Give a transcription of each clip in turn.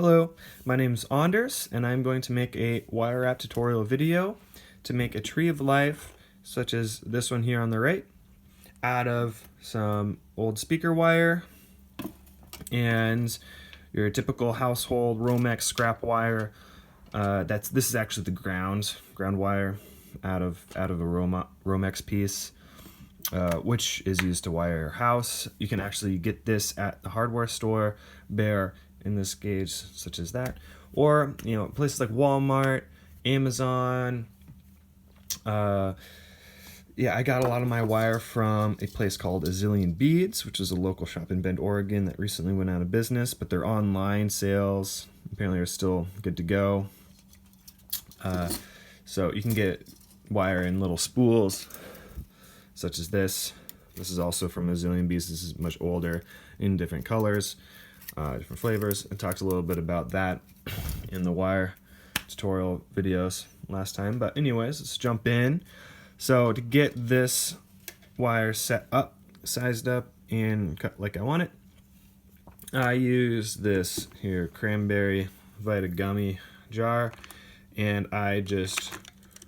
Hello, my name is Anders, and I'm going to make a wire wrap tutorial video to make a tree of life, such as this one here on the right, out of some old speaker wire and your typical household Romex scrap wire. This is actually the ground wire out of a Romex piece, which is used to wire your house. You can actually get this at the hardware store, bare in this gauge, such as that, or places like Walmart, Amazon. Yeah, I got a lot of my wire from a place called A Zillion Beads, which is a local shop in Bend, Oregon that recently went out of business, but their online sales apparently are still good to go. So you can get wire in little spools, such as this. This is also from A Zillion Beads. This is much older, in different colors, different flavors. I talked a little bit about that in the wire tutorial videos last time. But anyways, let's jump in. So to get this wire set up, sized up, and cut like I want it, I use this here Cranberry Vita Gummy jar, and I just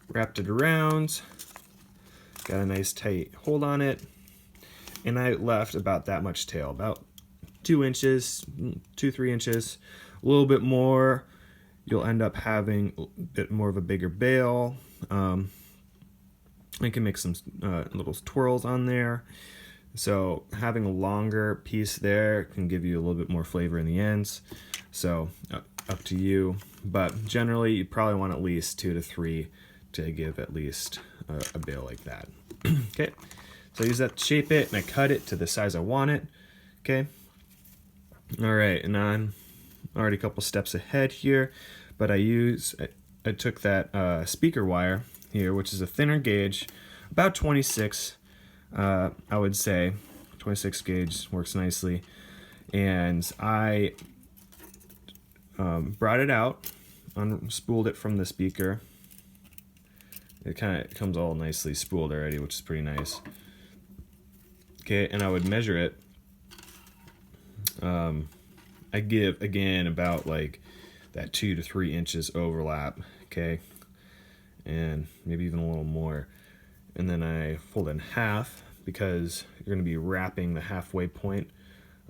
wrapped it around, got a nice tight hold on it, and I left about that much tail, about 2 inches, 2-3 inches, a little bit more. You'll end up having a bit more of a bigger bail. I can make some little twirls on there. So having a longer piece there can give you a little bit more flavor in the ends. So up to you. But generally, you probably want at least 2 to 3 to give at least a bail like that. Okay, so I use that to shape it, and I cut it to the size I want it. Okay. All right, and I'm already a couple steps ahead here, but I took that speaker wire here, which is a thinner gauge, about 26, I would say. 26 gauge works nicely, and I brought it out, unspooled it from the speaker. It kind of comes all nicely spooled already, which is pretty nice. Okay, and I would measure it. I give, again, about like that 2 to 3 inches overlap, okay, and maybe even a little more. And then I fold it in half, because you're going to be wrapping the halfway point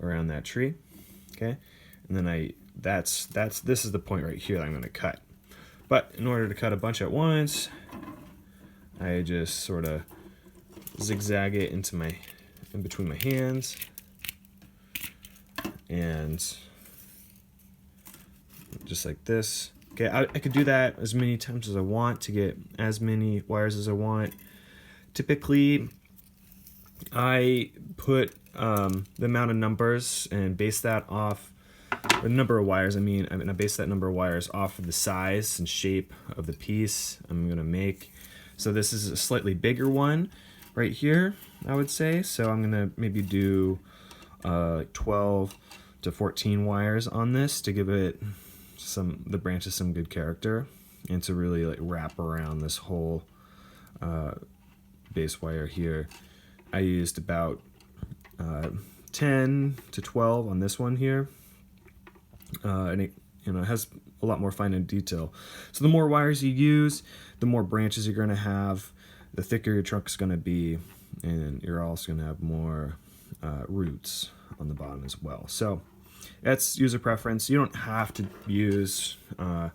around that tree, okay. And then this is the point right here that I'm going to cut. But in order to cut a bunch at once, I just sort of zigzag it in between my hands, and just like this. Okay, I could do that as many times as I want to get as many wires as I want. Typically, I put the amount of numbers and base that off, or number of wires, I base that number of wires off of the size and shape of the piece I'm gonna make. So this is a slightly bigger one right here, I would say. So I'm gonna maybe do 12 to 14 wires on this to give it the branches some good character, and to really like wrap around this whole base wire here. I used about 10 to 12 on this one here, and it has a lot more fine detail. So the more wires you use, the more branches you're going to have, the thicker your trunk's going to be, and you're also going to have more roots on the bottom as well. So that's user preference. You don't have to use the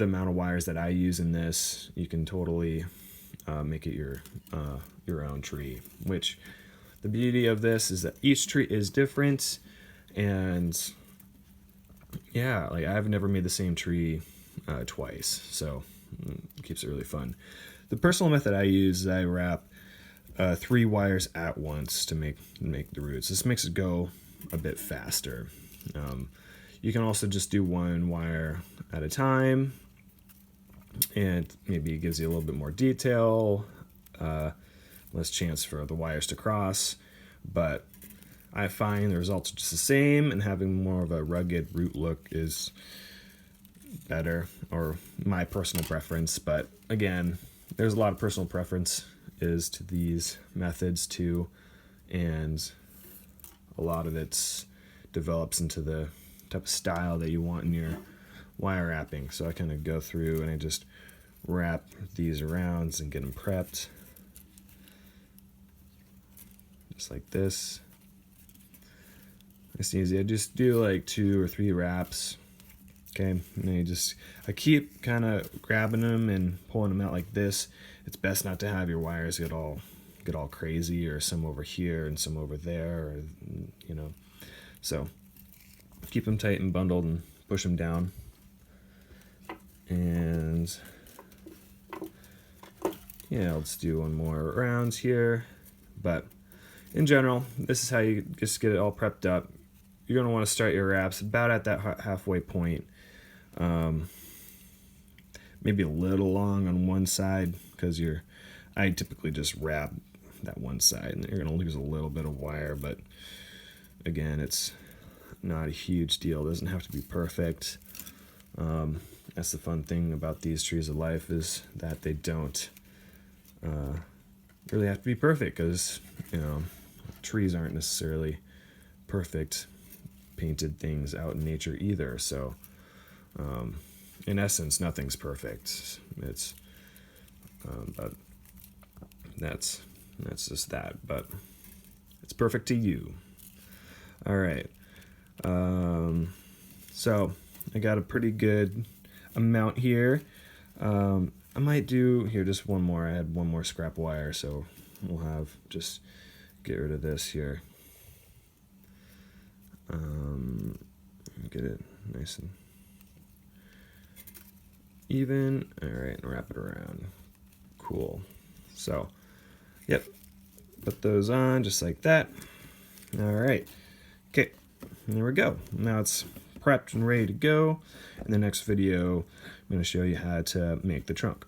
amount of wires that I use in this. You can totally make it your own tree, which the beauty of this is that each tree is different. And yeah, like I've never made the same tree twice, so it keeps it really fun. The personal method I use is I wrap 3 wires at once to make the roots. This makes it go a bit faster. You can also just do 1 wire at a time, and maybe it gives you a little bit more detail, less chance for the wires to cross, but I find the results are just the same, and having more of a rugged root look is better, or my personal preference. But again, there's a lot of personal preference to these methods too, and a lot of it develops into the type of style that you want in your wire wrapping. So I kind of go through and I just wrap these around and get them prepped. Just like this. Nice and easy. I just do like 2 or 3 wraps. Okay, and then I keep kind of grabbing them and pulling them out like this. It's best not to have your wires get all crazy, or some over here and some over there, or you know. So keep them tight and bundled and push them down. And yeah, let's do one more rounds here. But in general, this is how you just get it all prepped up. You're going to want to start your wraps about at that halfway point. Maybe a little long on one side, because I typically just wrap that one side, and you're going to lose a little bit of wire, but again, it's not a huge deal. It doesn't have to be perfect. That's the fun thing about these trees of life, is that they don't really have to be perfect, because trees aren't necessarily perfect painted things out in nature either. So in essence, nothing's perfect. It's but that's just that. But it's perfect to you. All right. So I got a pretty good amount here. I might do here just one more. I had one more scrap wire, so we'll have just get rid of this here. Get it nice and even. All right, and wrap it around. Cool. So, yep, put those on just like that. All right. Okay, there we go. Now it's prepped and ready to go. In the next video, I'm going to show you how to make the trunk.